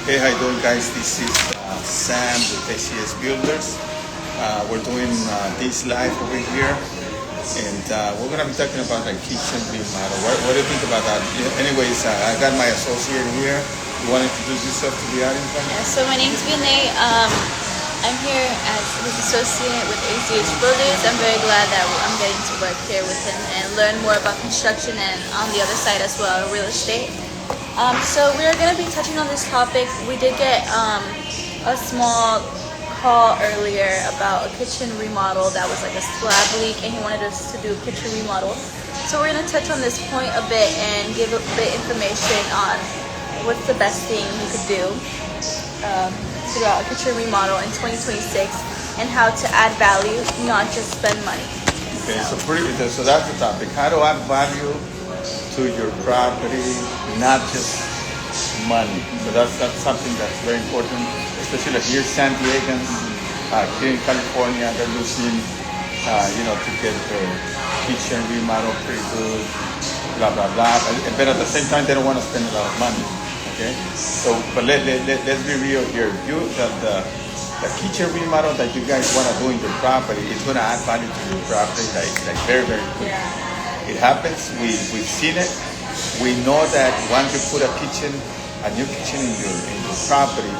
Hey, how you doing, guys? This is Sam with ACS Builders. We're doing this live over here, and we're gonna be talking about a kitchen remodel. What do you think about that? Anyways, I got my associate here. You want to introduce yourself to the audience? Yeah, so my name's Vinay. I'm here as his associate with ACH Builders. I'm very glad that I'm getting to work here with him and learn more about construction and on the other side as well, real estate. So we're going to be touching on this topic. We did get a small call earlier about a kitchen remodel that was like a slab leak, and he wanted us to do a kitchen remodel. So we're going to touch on this point a bit and give a bit information on what's the best thing we could do throughout a kitchen remodel in 2026 and how to add value, not just spend money. Okay, so that's the topic. How to add value to your property, not just money. So that's something that's very important, especially here San Diegans, here in California, they're looking, to get their kitchen remodel pretty good, blah, blah, blah. But at the same time, they don't want to spend a lot of money. Okay, so but let's be real here. The kitchen remodel that you guys want to do in your property is going to add value to your property like very, very quick. Yeah. It happens. We've seen it. We know that once you put a new kitchen in your property,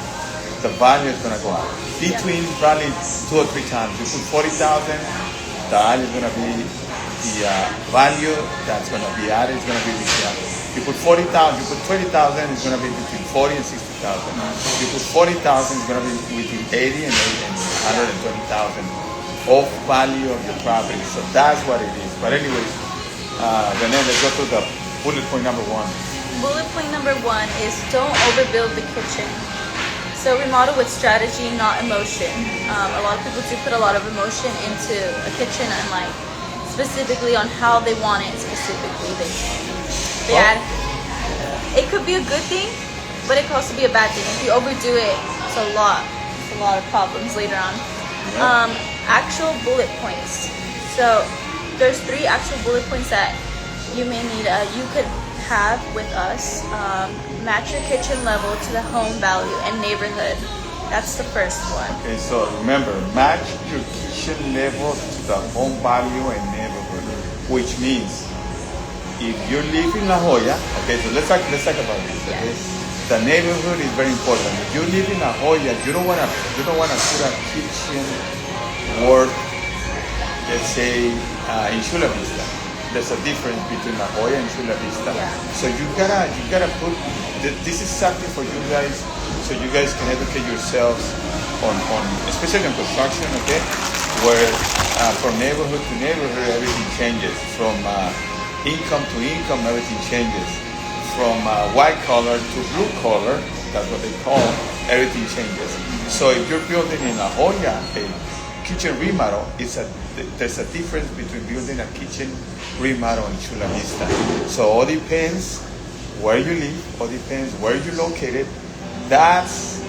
the value is going to go up. Between probably 2 or 3 times. You put 40,000, the value is going to be the value that's going to be added is going to be the you put 40,000, you put 20,000, it's going to be between 40 and 60,000. You put 40,000, it's going to be between 80 and 120,000 of value of your property. So that's what it is. But anyways, Renee, let's go to the bullet point number 1. Bullet point number 1 is don't overbuild the kitchen. So remodel with strategy, not emotion. A lot of people do put a lot of emotion into a kitchen and like specifically on how they want it specifically. They add, it could be a good thing, but it could also be a bad thing. If you overdo it, it's a lot of problems later on. Actual bullet points. So there's 3 actual bullet points that you may need. You could have with us. Match your kitchen level to the home value and neighborhood. That's the first one. Okay, so remember, match your kitchen level to the home value and neighborhood, which means if you live in La Jolla, okay, so let's talk about this. Okay? Yes. The neighborhood is very important. If you live in La Jolla, you don't wanna put a kitchen worth, let's say, in Chula Vista. There's a difference between La Jolla and Chula Vista. Yeah. So you gotta put. This is something for you guys, so you guys can educate yourselves on especially on construction, okay? Where from neighborhood to neighborhood, everything changes. From income to income, everything changes. From white collar to blue collar, that's what they call, everything changes. So if you're building in La Jolla, a kitchen remodel, there's a difference between building a kitchen remodel in Chula Vista. So all depends where you live, all depends where you're located. That's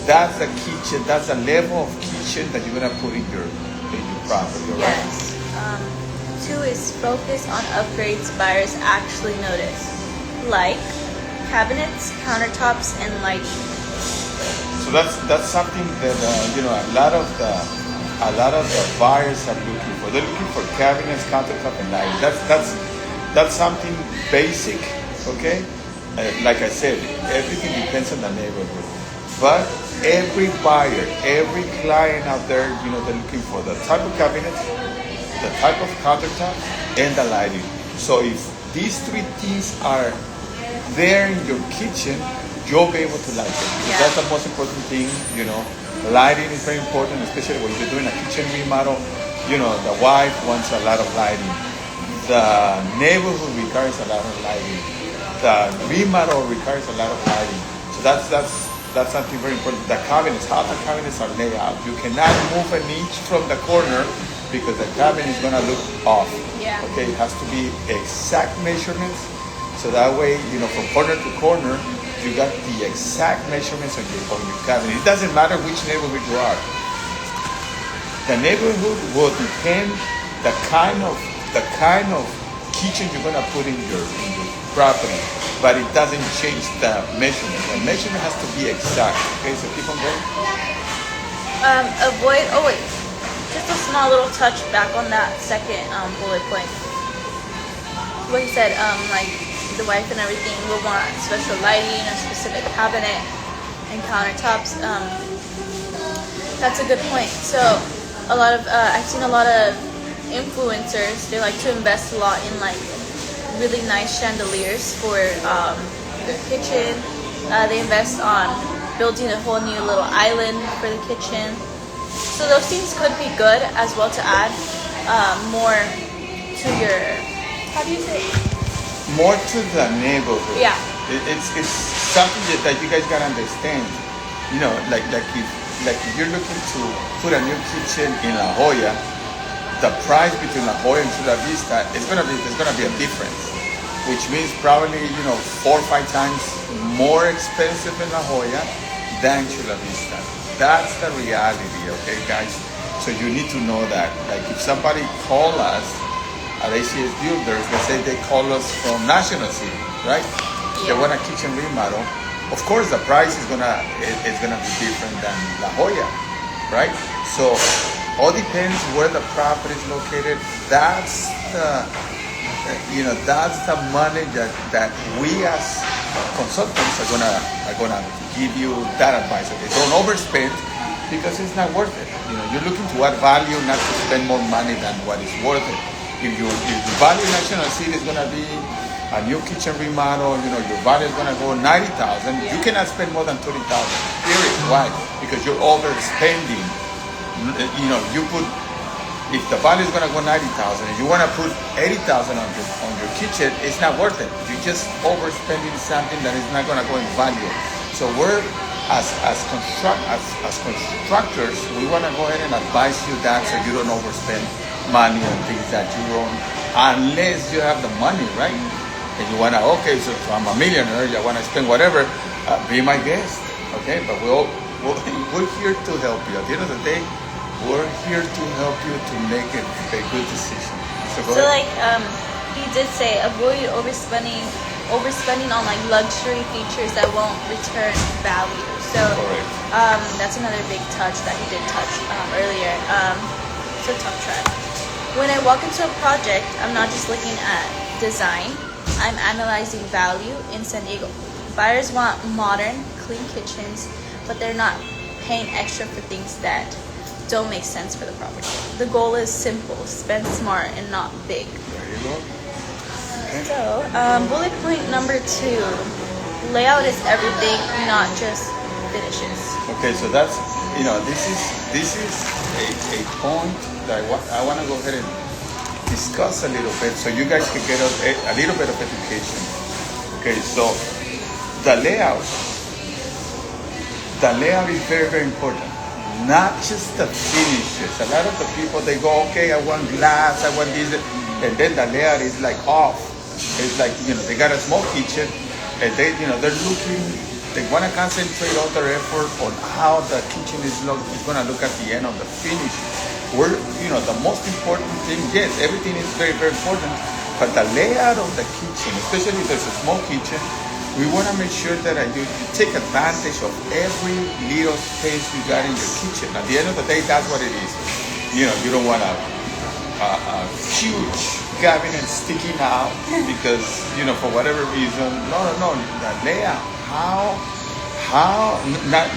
the kitchen, that's the level of kitchen that you're gonna put in your property, right? Yes. 2 is focus on upgrades buyers actually notice, like cabinets, countertops, and lighting. So that's something that a lot of the buyers are looking for. They're looking for cabinets, countertop, and lighting. That's something basic, okay? Like I said, everything depends on the neighborhood. But every buyer, every client out there, they're looking for the type of cabinets, the type of countertop, and the lighting. So if these 3 things are there in your kitchen, you'll be able to like it. Yeah. That's the most important thing, Lighting is very important, especially when you're doing a kitchen remodel. The wife wants a lot of lighting. The neighborhood requires a lot of lighting. The remodel requires a lot of lighting. So that's something very important. The cabinets, how the cabinets are laid out. You cannot move an inch from the corner because the cabinet is gonna look off. Yeah. Okay, it has to be exact measurements. So that way, from corner to corner, you got the exact measurements on your cabinet. It doesn't matter which neighborhood you are. The neighborhood will depend the kind of kitchen you're gonna put in your property, but it doesn't change the measurement. The measurement has to be exact. Okay, so keep on going. Avoid. Oh wait, just a small little touch back on that second bullet point. What he said, like the wife and everything will want special lighting, a specific cabinet, and countertops. That's a good point. So a lot of I've seen a lot of influencers. They like to invest a lot in like really nice chandeliers for their kitchen. They invest on building a whole new little island for the kitchen. So those things could be good as well to add more to your, how do you say it? More to the neighborhood. Yeah. It's something that you guys gotta understand. You know, like if you're looking to put a new kitchen in La Jolla, the price between La Jolla and Chula Vista there's gonna be a difference, which means probably 4 or 5 times more expensive in La Jolla than Chula Vista. That's the reality, okay, guys? So you need to know that. Like if somebody call us at ACS Builders, let's say they call us from National City, right? They want a kitchen remodel. Of course, the price is gonna be different than La Jolla, right? So all depends where the property is located. That's the that's the money that we as consultants are gonna give you that advice. Okay, don't overspend because it's not worth it. You're looking to add value, not to spend more money than what is worth it. If the value National City is gonna be a new kitchen remodel, your value is gonna go 90,000. You cannot spend more than 30,000. Period. Why? Because you're overspending. If the value is gonna go 90,000, and you wanna put 80,000 on your kitchen, it's not worth it. You're just overspending something that is not gonna go in value. So we're as constructors, we wanna go ahead and advise you that so you don't overspend money on things that you don't, unless you have the money, right? And you wanna, okay, so I'm a millionaire, I wanna spend whatever, be my guest, okay? But we're here to help you. At the end of the day, we're here to help you to make a good decision. So like he did say, avoid overspending on like luxury features that won't return value. So that's another big touch that he did touch earlier. It's a tough track. When I walk into a project, I'm not just looking at design. I'm analyzing value in San Diego. Buyers want modern, clean kitchens, but they're not paying extra for things that don't make sense for the property. The goal is simple, spend smart and not big. there you go. Okay. So, bullet point number 2, layout is everything, not just finishes. Okay, so that's this is a point that I want to go ahead and discuss a little bit so you guys can get a little bit of education. Okay, so the layout is very, very important. Not just the finishes. A lot of the people, they go, okay, I want glass, I want this, and then the layout is like off. It's like, they got a small kitchen, and they're looking, they want to concentrate all their effort on how the kitchen is going to look at the end of the finish. The most important thing, yes, everything is very, very important, but the layout of the kitchen, especially if it's a small kitchen, we want to make sure that you take advantage of every little space you got in your kitchen. At the end of the day, that's what it is. You don't want a huge cabinet sticking out because, for whatever reason. No. The layout, how, not,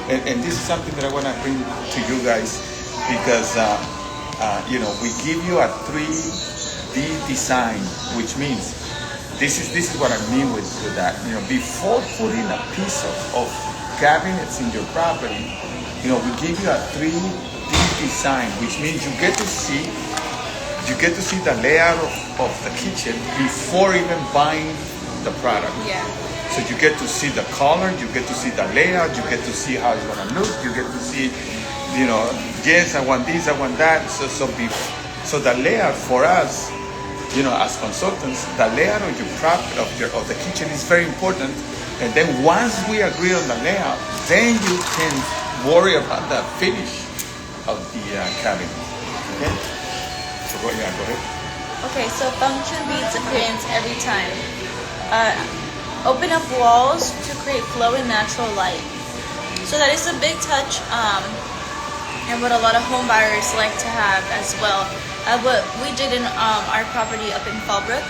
and this is something that I want to bring to you guys because, we give you a 3D design, which means, This is what I mean with that. Before putting a piece of cabinets in your property, we give you a 3D design, which means you get to see the layout of the kitchen before even buying the product. Yeah. So you get to see the color, you get to see the layout, you get to see how it's gonna look, you get to see, yes, I want this, I want that. So the layout for us, as consultants, the layout of the kitchen is very important. And then once we agree on the layout, then you can worry about the finish of the cabinet. Okay? So go ahead. Okay, so function beats appearance every time. Open up walls to create flow and natural light. So that is a big touch, and what a lot of home buyers like to have as well. What we did in our property up in Fallbrook,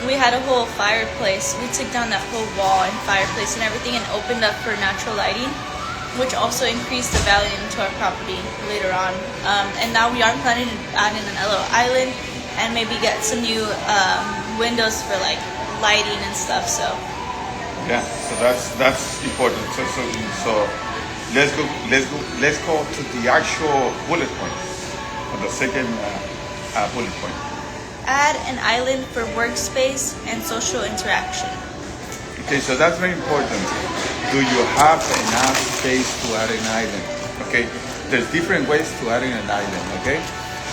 we had a whole fireplace. We took down that whole wall and fireplace and everything and opened up for natural lighting, which also increased the value into our property later on. And now we are planning to add in a little island and maybe get some new windows for like lighting and stuff. So Yeah, so that's important. So let's go to the actual bullet points. On the second bullet point. add an island for workspace and social interaction. Okay, so that's very important. Do you have enough space to add an island? Okay, there's different ways to add in an island. Okay,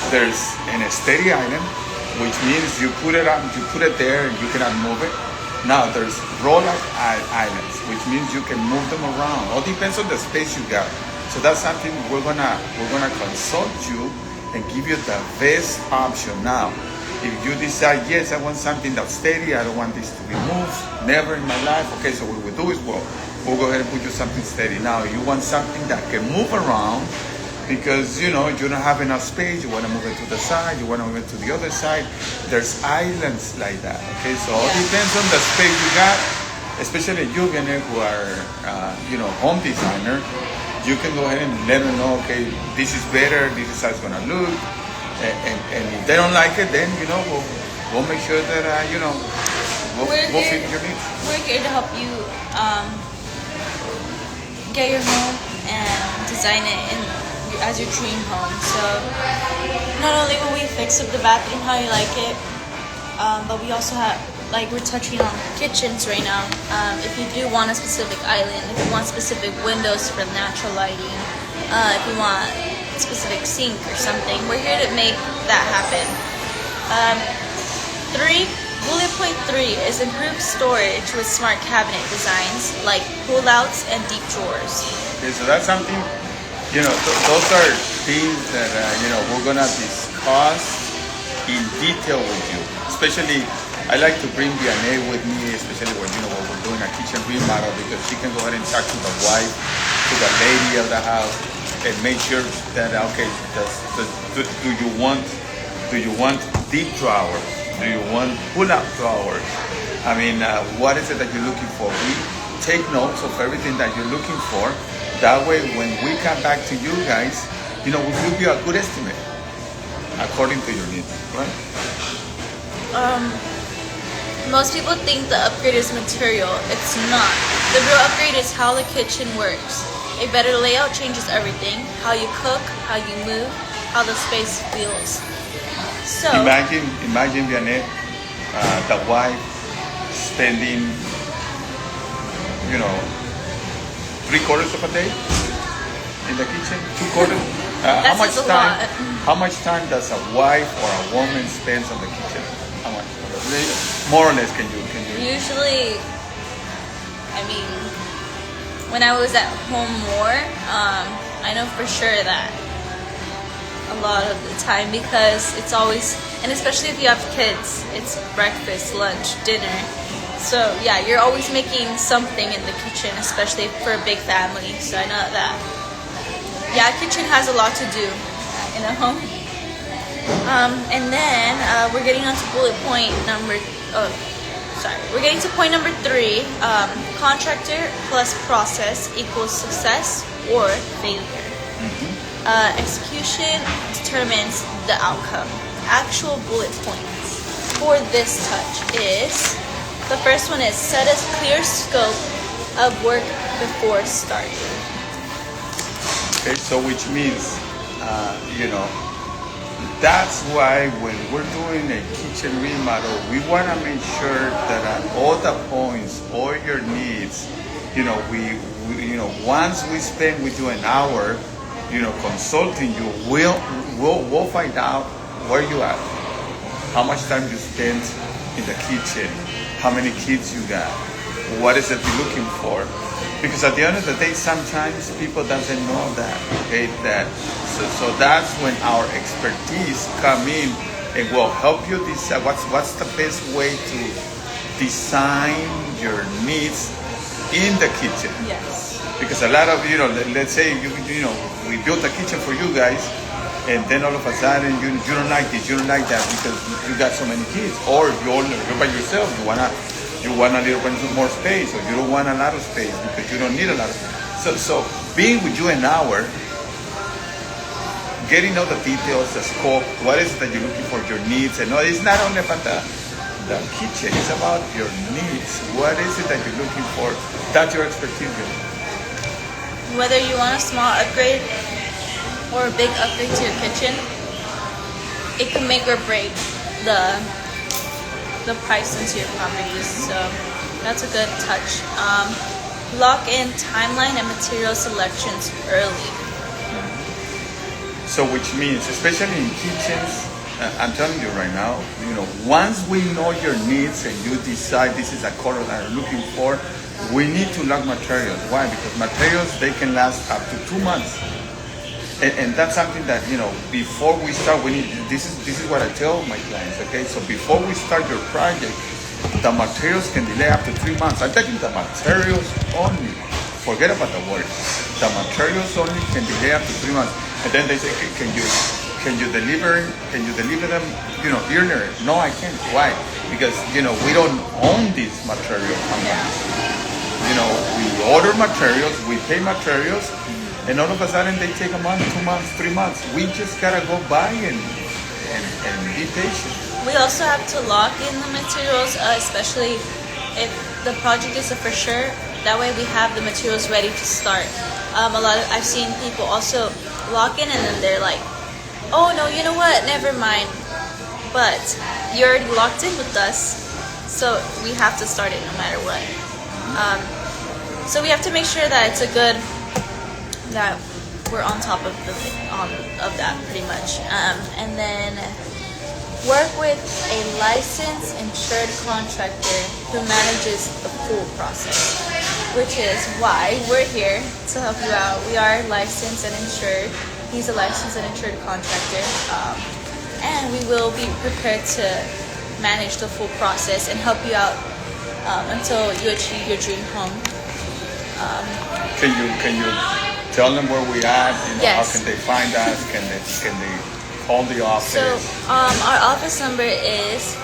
there's an steady island, which means you put it there, and you cannot move it. Now there's roll-up islands, which means you can move them around. All depends on the space you got. So that's something we're gonna consult you and give you the best option. Now, if you decide, yes, I want something that's steady, I don't want this to be moved, never in my life, okay, so what we'll do is we'll go ahead and put you something steady. Now, you want something that can move around because, you don't have enough space, you want to move it to the side, you want to move it to the other side. There's islands like that, okay? So it depends on the space you got, especially you, Vianney, who are, home designer. You can go ahead and let them know, okay, this is better, this is how it's gonna look, and if they don't like it, then we'll make sure that we'll fit your needs. We're here to help you get your home and design it as your dream home. So not only will we fix up the bathroom how you like it, but we also have, we're touching on kitchens right now. If you do want a specific island, if you want specific windows for natural lighting, if you want a specific sink or something, we're here to make that happen. Bullet point 3 is improved storage with smart cabinet designs like pull-outs and deep drawers. Okay, so that's something, those are things that, we're gonna discuss in detail with you, especially I like to bring Vianney with me, especially when we're doing a kitchen remodel, because she can go ahead and talk to the wife, to the lady of the house, and make sure that do you want deep drawers? Do you want pull-out drawers? I mean, what is it that you're looking for? We take notes of everything that you're looking for. That way, when we come back to you guys, we'll give you a good estimate according to your needs, right? Most people think the upgrade is material. It's not. The real upgrade is how the kitchen works. A better layout changes everything. How you cook, how you move, how the space feels. So imagine Vianney, the wife spending, 3/4 of a day in the kitchen, 2/4. How much time does a wife or a woman spend on the kitchen? How much? More or less, can you? Usually, when I was at home more, I know for sure that a lot of the time, because it's always, and especially if you have kids, it's breakfast, lunch, dinner. So yeah, you're always making something in the kitchen, especially for a big family. So I know that, kitchen has a lot to do in a home. And then we're getting on to we're getting to point number 3. Contractor plus process equals success or failure. Execution determines the outcome. Actual bullet points for this touch is, the first one is set a clear scope of work before starting. Okay, so which means, that's why when we're doing a kitchen remodel, we want to make sure that at all the points, all your needs, once we spend with you an hour, consulting you, we'll find out where you at, how much time you spend in the kitchen, how many kids you got, what is it you're looking for. Because at the end of the day, sometimes people doesn't know that, okay? So that's when our expertise come in and will help you decide what's the best way to design your needs in the kitchen. Yes. Because a lot of, let's say we built a kitchen for you guys, and then all of a sudden you don't like this, you don't like that because you got so many kids, or you're by yourself, you want a little bit more space, or you don't want a lot of space because you don't need a lot of space. So being with you an hour, getting all the details, the scope, what is it that you're looking for, your needs, and it's not only about the kitchen, it's about your needs. What is it that you're looking for? That's your expertise. Whether you want a small upgrade or a big upgrade to your kitchen, it can make or break the price into your properties. So that's a good touch. Lock in timeline and material selections early. So which means, especially in kitchens, I'm telling you right now, once we know your needs and you decide this is a color that I'm looking for, we need to lock materials. Why? Because materials, they can last up to 2 months. And that's something that, before we start, this is what I tell my clients, okay? So before we start your project, the materials can delay up to 3 months. I'm talking the materials only. Forget about the work. The materials only can delay up to 3 months. And then they say, can you deliver them, earlier? No, I can't. Why? Because, we don't own these material companies. We order materials, we pay materials, and all of a sudden they take a month, 2 months, 3 months. We just gotta go by and be patient. We also have to lock in the materials, especially if the project is a for sure. That way we have the materials ready to start. I've seen people also lock in and then they're like, oh no, you know what, never mind. But you're already locked in with us, so we have to start it no matter what. So we have to make sure that it's that we're on top of of that pretty much. And then work with a licensed insured contractor who manages the full process, which is why we're here to help you out. We are licensed and insured. He's a licensed and insured contractor, and we will be prepared to manage the full process and help you out until you achieve your dream home. Can you tell them where we at? Yes. How can they find us? Can they call the office? So our office number is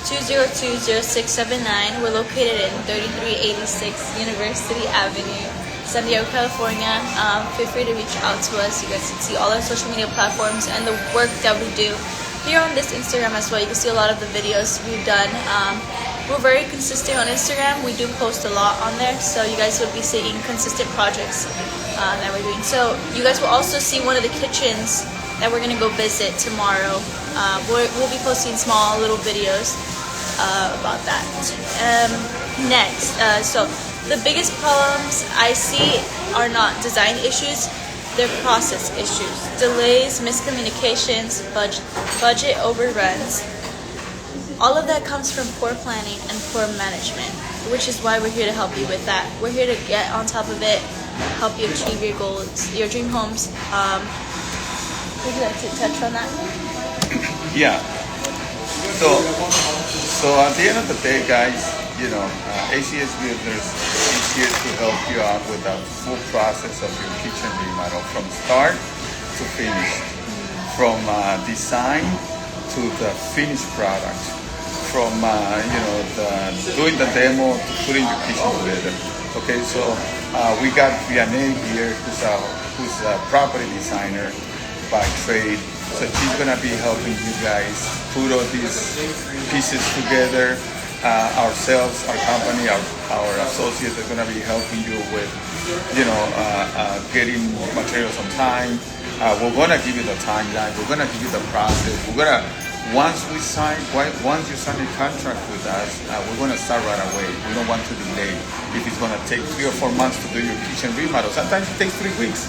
619-202-0679. We're located in 3386 University Avenue, San Diego, California. Feel free to reach out to us. You guys can see all our social media platforms and the work that we do here on this Instagram as well. You can see a lot of the videos we've done. We're very consistent on Instagram. We do post a lot on there, so you guys will be seeing consistent projects that we're doing. So you guys will also see one of the kitchens that we're gonna go visit tomorrow. We'll be posting small little videos about that. Next, so the biggest problems I see are not design issues, they're process issues. Delays, miscommunications, budget overruns. All of that comes from poor planning and poor management, which is why we're here to help you with that. We're here to get on top of it, help you achieve your goals, your dream homes. Would you like to touch on that? Yeah. So at the end of the day, guys, ACS Builders is here to help you out with the full process of your kitchen remodel, from start to finish, from design to the finished product, from doing the demo to putting your kitchen together. Okay, so we got Vianney here, who's a property designer by trade. So she's gonna be helping you guys put all these pieces together. Ourselves, our company, our associates are gonna be helping you with, getting materials on time. We're gonna give you the timeline. We're gonna give you the process. Once you sign a contract with us, we're gonna start right away. We don't want to delay. If it's gonna take 3 or 4 months to do your kitchen remodel, sometimes it takes 3 weeks.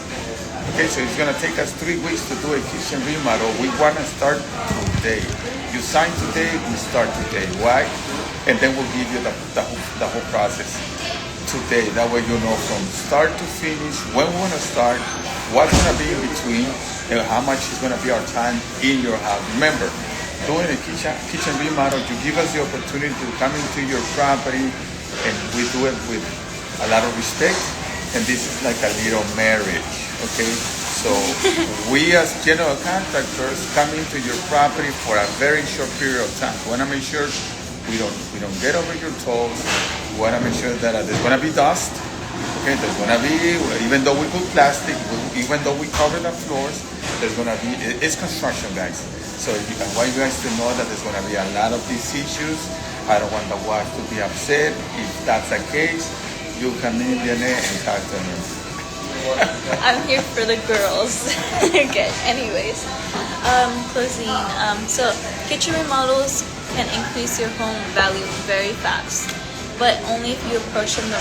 Okay, so it's gonna take us 3 weeks to do a kitchen remodel. We wanna start today. You sign today, we start today. Why? And then we'll give you the whole process today. That way you know from start to finish when we wanna start, what's gonna be in between, and how much is gonna be our time in your house. Remember, doing a kitchen remodel, you give us the opportunity to come into your property, and we do it with a lot of respect. And this is like a little marriage, okay? So we as general contractors come into your property for a very short period of time. We want to make sure we don't get over your toes. We want to make sure that there's going to be dust. Okay, there's going to be, even though we put plastic, even though we cover the floors, there's going to be, it's construction, guys. So I want you guys to know that there's going to be a lot of these issues. I don't want the wife to be upset. If that's the case, you come in there and talk to me. I'm here for the girls. Okay, anyways. Closing. So kitchen remodels can increase your home value very fast, but only if you approach them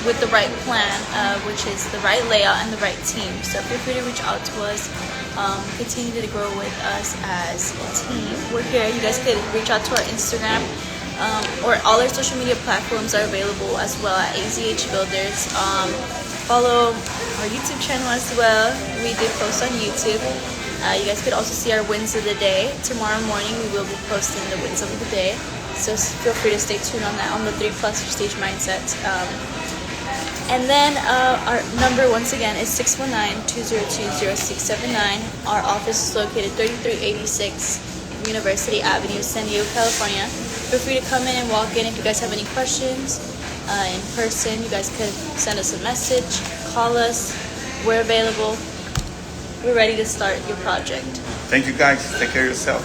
with the right plan, which is the right layout and the right team. So feel free to reach out to us. Continue to grow with us as a team. We're here. You guys can reach out to our Instagram. Or all our social media platforms are available as well at AZH Builders. Follow our YouTube channel as well. We do post on YouTube. You guys could also see our wins of the day. Tomorrow morning we will be posting the wins of the day. So feel free to stay tuned on that, on the 3+ Stage Mindset. And then our number once again is 619-202-0679. Our office is located 3386 University Avenue, San Diego, California. Feel free to come in and walk in if you guys have any questions. In person, you guys could send us a message, call us. We're available. We're ready to start your project. Thank you, guys. Take care of yourself.